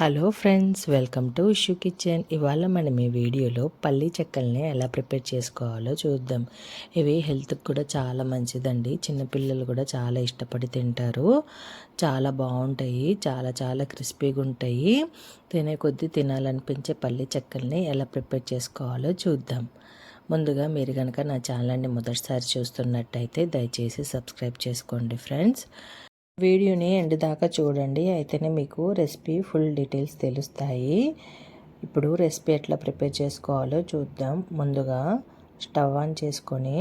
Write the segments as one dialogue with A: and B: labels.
A: Hello friends, welcome to issue kitchen. ఇవాళ మనం ఈ వీడియోలో పల్లీ చెక్కల్ని ఎలా ప్రిపేర్ చేసుకోవాలో చూద్దాం. ఇవి హెల్త్కి కూడా చాలా మంచిదండి. చిన్నపిల్లలు కూడా చాలా ఇష్టపడి తింటారు. చాలా బాగుంటాయి, చాలా చాలా క్రిస్పీగా ఉంటాయి. తినే కొద్దీ తినాలనిపించే పల్లీ చెక్కల్ని ఎలా ప్రిపేర్ చేసుకోవాలో చూద్దాం. ముందుగా మీరు కనుక నా ఛానల్ని మొదటిసారి చూస్తున్నట్టయితే దయచేసి సబ్స్క్రైబ్ చేసుకోండి ఫ్రెండ్స్. వీడియోని ఎండ్ దాకా చూడండి, అయితేనే మీకు రెసిపీ ఫుల్ డీటెయిల్స్ తెలుస్తాయి. ఇప్పుడు రెసిపీ ఎట్లా ప్రిపేర్ చేసుకోవాలో చూద్దాం. ముందుగా స్టవ్ ఆన్ చేసుకొని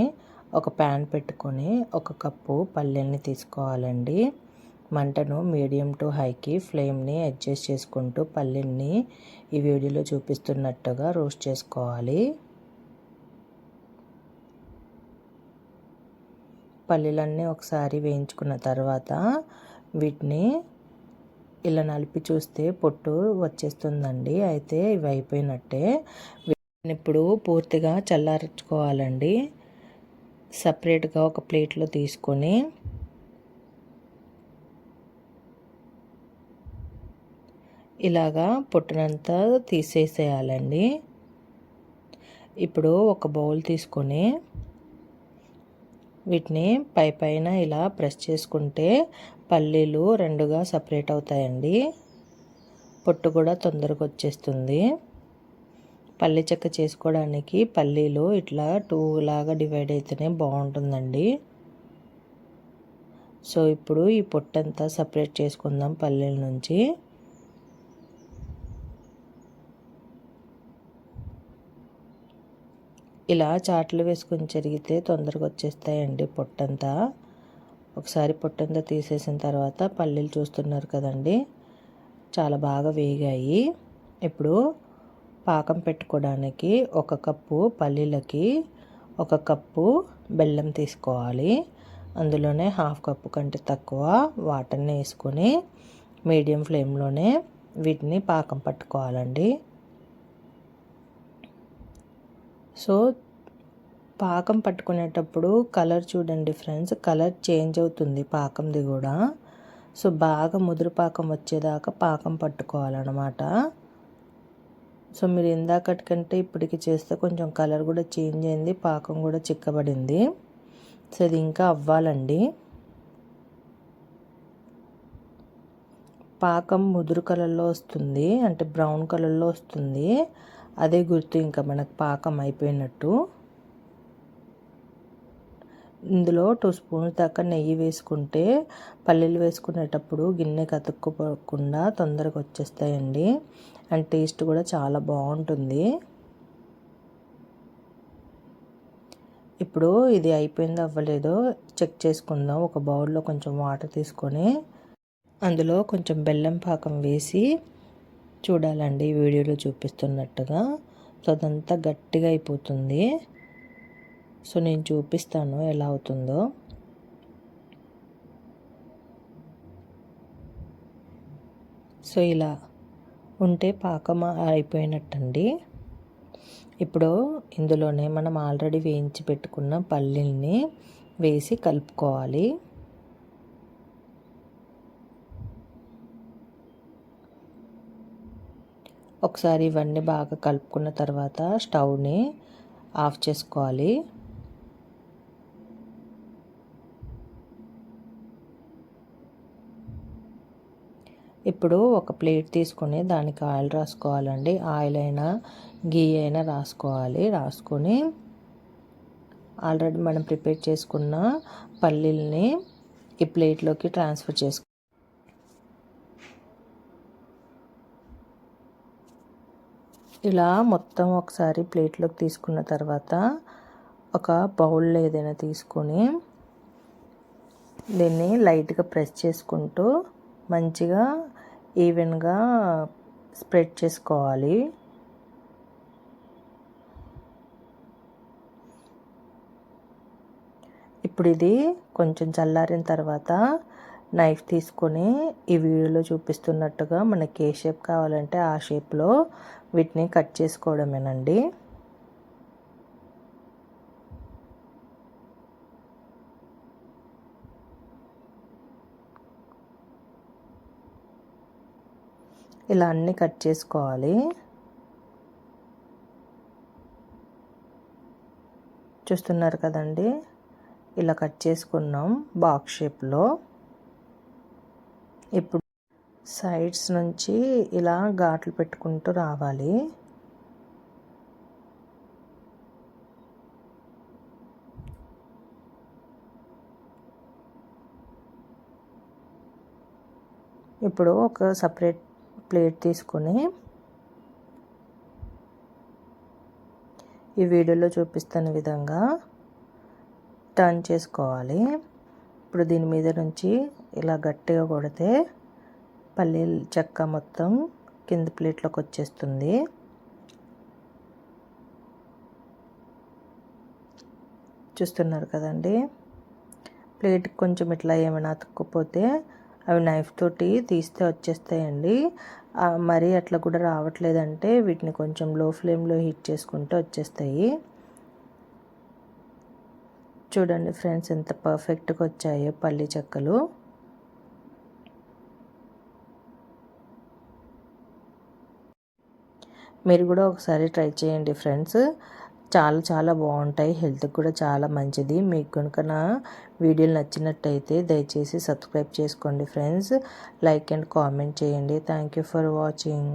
A: ఒక ప్యాన్ పెట్టుకొని 1 కప్పు పల్లీల్ని తీసుకోవాలండి. మంటను మీడియం టు హైకి ఫ్లేమ్ని అడ్జస్ట్ చేసుకుంటూ పల్లీల్ని ఈ వీడియోలో చూపిస్తున్నట్టుగా రోస్ట్ చేసుకోవాలి. పల్లీలన్నీ ఒకసారి వేయించుకున్న తర్వాత వీటిని ఇలా నలిపి చూస్తే పొట్టు వచ్చేస్తుందండి. అయితే ఇవి అయిపోయినట్టే. ఇప్పుడు పూర్తిగా చల్లార్చుకోవాలండి. సపరేట్గా ఒక ప్లేట్లో తీసుకొని ఇలాగా పొట్టునంతా తీసేసేయాలండి. ఇప్పుడు ఒక బౌల్ తీసుకొని వీటిని పైన ఇలా ప్రెస్ చేసుకుంటే పల్లీలు రెండుగా సపరేట్ అవుతాయండి. పొట్టు కూడా తొందరగా వచ్చేస్తుంది. పల్లీ చెక్క చేసుకోవడానికి పల్లీలు ఇట్లా 2 లాగా డివైడ్ అయితేనే బాగుంటుందండి. సో ఇప్పుడు ఈ పొట్టంతా సపరేట్ చేసుకుందాం పల్లీల నుంచి. ఇలా చాట్లు వేసుకొని చెరిగితే తొందరగా వచ్చేస్తాయండి పొట్టంతా. ఒకసారి పొట్టంతా తీసేసిన తర్వాత పల్లీలు చూస్తున్నారు కదండి, చాలా బాగా వేగాయి. ఇప్పుడు పాకం పెట్టుకోవడానికి 1 కప్పు పల్లీలకి 1 కప్పు బెల్లం తీసుకోవాలి. అందులోనే 1/2 కప్పు కంటే తక్కువ వాటర్ని వేసుకొని మీడియం ఫ్లేమ్లోనే వీటిని పాకం పట్టుకోవాలండి. సో పాకం పట్టుకునేటప్పుడు కలర్ చూడండి ఫ్రెండ్స్, కలర్ చేంజ్ అవుతుంది పాకంది కూడా. సో బాగా ముదురు పాకం వచ్చేదాకా పాకం పట్టుకోవాలన్నమాట. సో మీరు ఇందాకటికంటే ఇప్పటికి చేస్తే కొంచెం కలర్ కూడా చేంజ్ అయింది, పాకం కూడా చిక్కబడింది. సో ఇది ఇంకా అవ్వాలండి. పాకం ముదురు కలర్లో వస్తుంది, అంటే బ్రౌన్ కలర్లో వస్తుంది. అదే గుర్తు ఇంకా మనకు పాకం అయిపోయినట్టు. ఇందులో 2 స్పూన్స్ దాకా నెయ్యి వేసుకుంటే పల్లీలు వేసుకునేటప్పుడు గిన్నెకి అతుక్కుపోకుండా తొందరగా వచ్చేస్తాయండి. అండ్ టేస్ట్ కూడా చాలా బాగుంటుంది. ఇప్పుడు ఇది అయిపోయిందో అవ్వలేదో చెక్ చేసుకుందాం. ఒక బౌల్లో కొంచెం వాటర్ తీసుకొని అందులో కొంచెం బెల్లం పాకం వేసి చూడాలండి, వీడియోలో చూపిస్తున్నట్టుగా. సో అదంతా గట్టిగా అయిపోతుంది. సో నేను చూపిస్తాను ఎలా అవుతుందో. సో ఇలా ఉంటే పాకం అయిపోయినట్టండి. ఇప్పుడు ఇందులోనే మనం ఆల్రెడీ వేయించి పెట్టుకున్న పల్లీల్ని వేసి కలుపుకోవాలి. ఒకసారి ఇవన్నీ బాగా కలుపుకున్న తర్వాత స్టవ్ని ఆఫ్ చేసుకోవాలి. ఇప్పుడు ఒక ప్లేట్ తీసుకొని దానికి ఆయిల్ రాసుకోవాలండి. ఆయిల్ అయినా గీ అయినా రాసుకొని ఆల్రెడీ మనం ప్రిపేర్ చేసుకున్న పల్లీల్ని ఈ ప్లేట్లోకి ట్రాన్స్ఫర్ చేసుకోవాలి. ఇలా మొత్తం ఒకసారి ప్లేట్లోకి తీసుకున్న తర్వాత ఒక బౌల్లో ఏదైనా తీసుకొని దీన్ని లైట్గా ప్రెస్ చేసుకుంటూ మంచిగా ఈవెన్గా స్ప్రెడ్ చేసుకోవాలి. ఇప్పుడు ఇది కొంచెం చల్లారిన తర్వాత నైఫ్ తీసుకొని ఈ వీడియోలో చూపిస్తున్నట్టుగా మనకి ఏ షేప్ కావాలంటే ఆ షేప్లో వీటిని కట్ చేసుకోవడమేనండి. ఇలా అన్నీ కట్ చేసుకోవాలి. చూస్తున్నారు కదండి, ఇలా కట్ చేసుకున్నాం బాక్స్ షేప్లో. ఇప్పుడు సైడ్స్ నుంచి ఇలా ఘాట్లు పెట్టుకుంటూ రావాలి. ఇప్పుడు ఒక సపరేట్ ప్లేట్ తీసుకొని ఈ వీడియోలో చూపిస్తున్న విధంగా టర్న్ చేసుకోవాలి. ఇప్పుడు దీని మీద నుంచి ఇలా గట్టిగా కొడితే పల్లీల చెక్క మొత్తం కింద ప్లేట్లోకి వచ్చేస్తుంది. చూస్తున్నారు కదండి, ప్లేట్ కొంచెం ఇట్లా ఏమైనా అతుక్కుపోతే అవి నైఫ్ తోటి తీస్తే వచ్చేస్తాయండి. మరీ అట్లా కూడా రావట్లేదంటే వీటిని కొంచెం లో ఫ్లేమ్లో హీట్ చేసుకుంటే వచ్చేస్తాయి. చూడండి ఫ్రెండ్స్, ఎంత పర్ఫెక్ట్గా వచ్చాయో పల్లి చెక్కలు. మీరు కూడా ఒకసారి ట్రై చేయండి ఫ్రెండ్స్, చాలా బాగుంటాయి. హెల్త్కి కూడా చాలా మంచిది. మీకు కనుక నా వీడియోలు నచ్చినట్టయితే దయచేసి సబ్స్క్రైబ్ చేసుకోండి ఫ్రెండ్స్. లైక్ అండ్ కామెంట్ చేయండి. Thank you for watching.